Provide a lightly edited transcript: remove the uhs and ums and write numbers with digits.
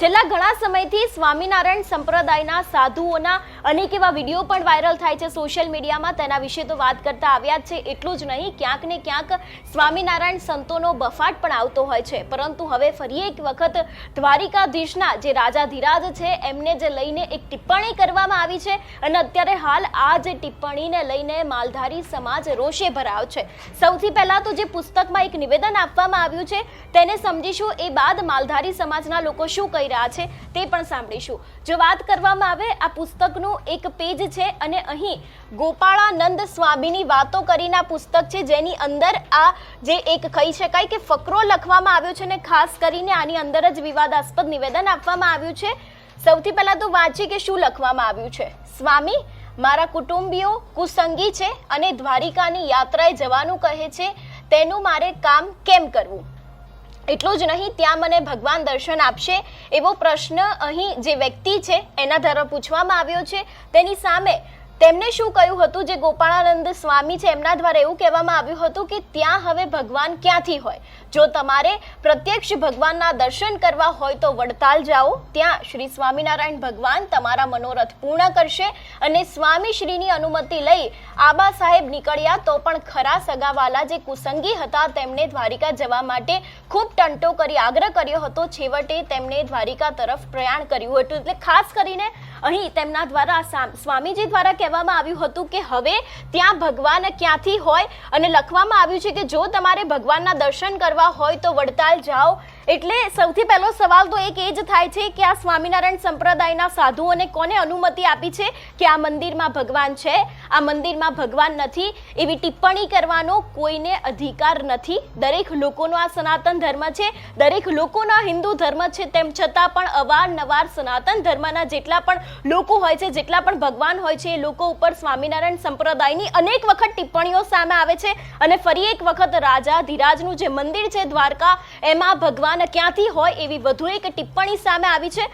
છેલ્લા ઘણા સમયથી સ્વામિનારાયણ સંપ્રદાયના સાધુઓના અનેક એવા વિડીયો પણ વાયરલ થાય છે સોશિયલ મીડિયામાં. તેના વિશે તો વાત કરતા આવ્યા જ છે. એટલું જ નહીં, ક્યાંક ને ક્યાંક સ્વામિનારાયણ સંતોનો બફાટ પણ આવતો હોય છે. પરંતુ હવે ફરી એક વખત દ્વારિકાધીશના જે રાજાધિરાજ છે એમને જે લઈને એક ટિપ્પણી કરવામાં આવી છે અને અત્યારે હાલ આ જે ટિપ્પણીને લઈને માલધારી સમાજ રોષે ભરાયો છે. સૌથી પહેલા તો જે પુસ્તકમાં એક નિવેદન આપવામાં આવ્યું છે તેને સમજીશું. એ બાદ માલધારી સમાજના લોકો શું કહી રહ્યા છે તે પણ સાંભળીશું. જો વાત કરવામાં આવે, આ પુસ્તકનું એક પેજ છે અને અહીં ગોપાળાનંદ સ્વામીની વાતો કરીને આ પુસ્તક છે, જેની અંદર આ જે એક કહી શકાય કે ફકરો લખવામાં આવ્યો છે અને ખાસ કરીને આની અંદર જ વિવાદાસ્પદ નિવેદન આપવામાં આવ્યું છે. સૌથી પહેલા તો વાંચી કે શું લખવામાં આવ્યું છે. સ્વામી, મારા કુટુંબીઓ કુસંગી છે અને દ્વારિકાની યાત્રાએ જવાનું કહે છે, તેનું મારે કામ કેમ કરવું? એટલું જ નહીં, ત્યાં મને ભગવાન દર્શન આપશે એવો પ્રશ્ન અહીં જે વ્યક્તિ છે એના દ્વારા પૂછવામાં આવ્યો છે. તેની સામે તેમને શું કહ્યું હતું, જે ગોપાળાનંદ સ્વામી છે એમના દ્વારા એવું કહેવામાં આવ્યું હતું કે ત્યાં હવે ભગવાન ક્યાંથી હોય? જો તમારે પ્રત્યક્ષ ભગવાનના દર્શન કરવા હોય તો વડતાલ જાઓ, ત્યાં શ્રી સ્વામિનારાયણ ભગવાન તમારા મનોરથ પૂર્ણ કરશે. અને સ્વામી શ્રીની અનુમતિ લઈ આબા સાહેબ નીકળ્યા તો પણ ખરા સગાવાલા જે કુસંગી હતા તેમણે દ્વારિકા જવા માટે ખૂબ ટંટો કરી આગ્રહ કર્યો હતો. છેવટે તેમણે દ્વારિકા તરફ પ્રયાણ કર્યું હતું. એટલે ખાસ કરીને અહીં તેમના દ્વારા સ્વામીજી દ્વારા કહેવામાં આવ્યું હતું કે હવે ત્યાં ભગવાન ક્યાંથી હોય અને લખવામાં આવ્યું છે કે જો તમારે ભગવાનના દર્શન કરવા હોય તો વડતાલ જાઓ. એટલે સૌથી પહેલો સવાલ તો એક એ જ થાય છે કે આ સ્વામિનારાયણ સંપ્રદાયના સાધુઓને કોને અનુમતિ આપી છે કે આ મંદિરમાં ભગવાન છે, આ મંદિરમાં ભગવાન નથી એવી ટિપ્પણી કરવાનો કોઈને અધિકાર નથી. દરેક લોકોનો આ સનાતન ધર્મ છે, દરેક લોકોનો હિન્દુ ધર્મ છે. તેમ છતાં પણ અવારનવાર સનાતન ધર્મના જેટલા પણ લોકો હોય છે, જેટલા પણ ભગવાન હોય છે, એ લોકો ઉપર સ્વામિનારાયણ સંપ્રદાયની અનેક વખત ટિપ્પણીઓ સામે આવે છે. અને ફરી એક વખત રાજાધિરાજનું જે મંદિર છે દ્વારકા, એમાં ભગવાન ક્યાંથી હોય એવી વધુ એક ટિપ્પણી સામે આવી છે.